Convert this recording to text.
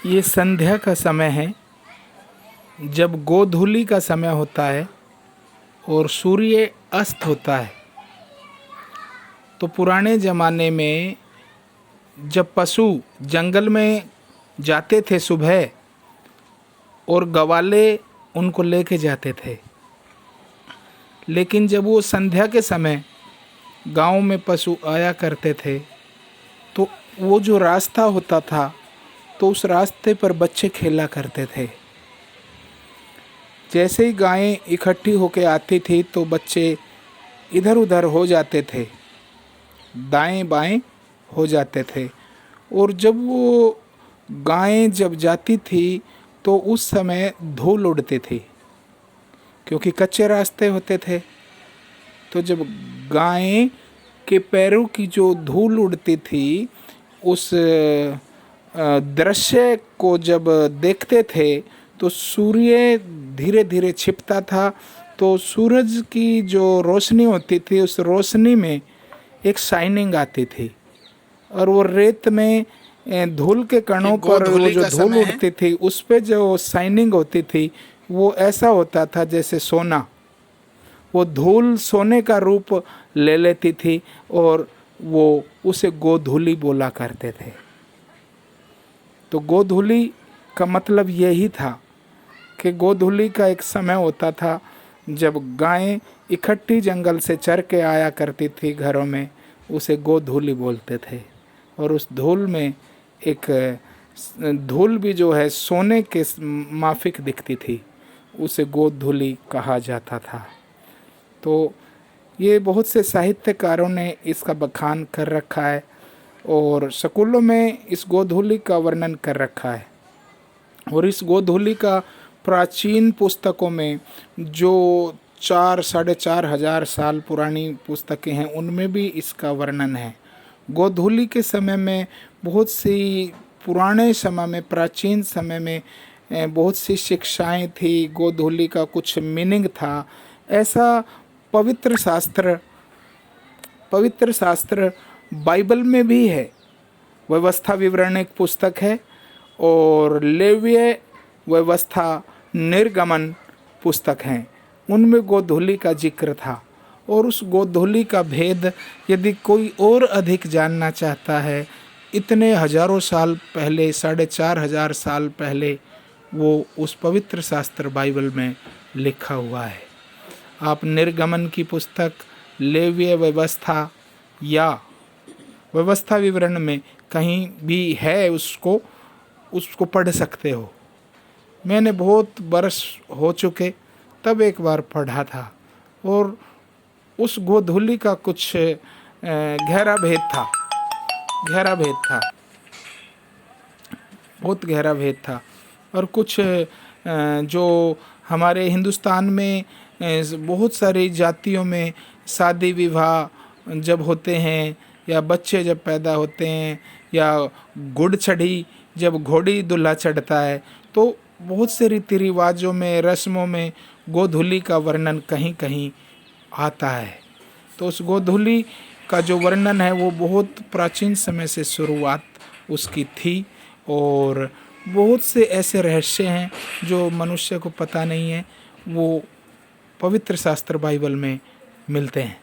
ये संध्या का समय है, जब गोधूली का समय होता है और सूर्य अस्त होता है। तो पुराने ज़माने में जब पशु जंगल में जाते थे सुबह और गवाले उनको लेके जाते थे, लेकिन जब वो संध्या के समय गांव में पशु आया करते थे तो वो जो रास्ता होता था तो उस रास्ते पर बच्चे खेला करते थे। जैसे ही गायें इकट्ठी होकर आती थी तो बच्चे इधर उधर हो जाते थे, दाएं बाएं हो जाते थे। और जब वो गायें जब जाती थी तो उस समय धूल उड़ती थी, क्योंकि कच्चे रास्ते होते थे। तो जब गायें के पैरों की जो धूल उड़ती थी, उस दृश्य को जब देखते थे तो सूर्य धीरे धीरे छिपता था। तो सूरज की जो रोशनी होती थी उस रोशनी में एक शाइनिंग आती थी, और वो रेत में धूल के कणों पर वो जो धूल उड़ती थी उस पे जो शाइनिंग होती थी वो ऐसा होता था जैसे सोना। वो धूल सोने का रूप ले लेती थी और वो उसे गोधूली बोला करते थे। तो गोधूली का मतलब यही था कि गोधूली का एक समय होता था जब गायें इकट्ठी जंगल से चर के आया करती थी घरों में, उसे गोधूली बोलते थे। और उस धूल में एक धूल भी जो है सोने के माफिक दिखती थी, उसे गोधूली कहा जाता था। तो ये बहुत से साहित्यकारों ने इसका बखान कर रखा है और स्कूलों में इस गोधूली का वर्णन कर रखा है। और इस गोधूली का प्राचीन पुस्तकों में जो 4-4,500 साल पुरानी पुस्तकें हैं उनमें भी इसका वर्णन है। गोधूली के समय में बहुत सी पुराने समय में प्राचीन समय में बहुत सी शिक्षाएं थी, गोधूली का कुछ मीनिंग था। ऐसा पवित्र शास्त्र बाइबल में भी है। व्यवस्था विवरण एक पुस्तक है और लेवीय व्यवस्था निर्गमन पुस्तक हैं, उनमें गोधूली का जिक्र था। और उस गोधूली का भेद यदि कोई और अधिक जानना चाहता है, इतने हजारों साल पहले 4,500 साल पहले वो उस पवित्र शास्त्र बाइबल में लिखा हुआ है। आप निर्गमन की पुस्तक, लेवीय व्यवस्था या व्यवस्था विवरण में कहीं भी है उसको पढ़ सकते हो। मैंने बहुत बरस हो चुके तब एक बार पढ़ा था और उस गोधूली का कुछ गहरा भेद था, बहुत गहरा भेद था। और कुछ जो हमारे हिंदुस्तान में बहुत सारी जातियों में शादी विवाह जब होते हैं या बच्चे जब पैदा होते हैं या गुड़ चढ़ी जब घोड़ी दूल्हा चढ़ता है, तो बहुत से रीति रिवाजों में रस्मों में गोधूली का वर्णन कहीं कहीं आता है। तो उस गोधूली का जो वर्णन है वो बहुत प्राचीन समय से शुरुआत उसकी थी। और बहुत से ऐसे रहस्य हैं जो मनुष्य को पता नहीं है, वो पवित्र शास्त्र बाइबल में मिलते हैं।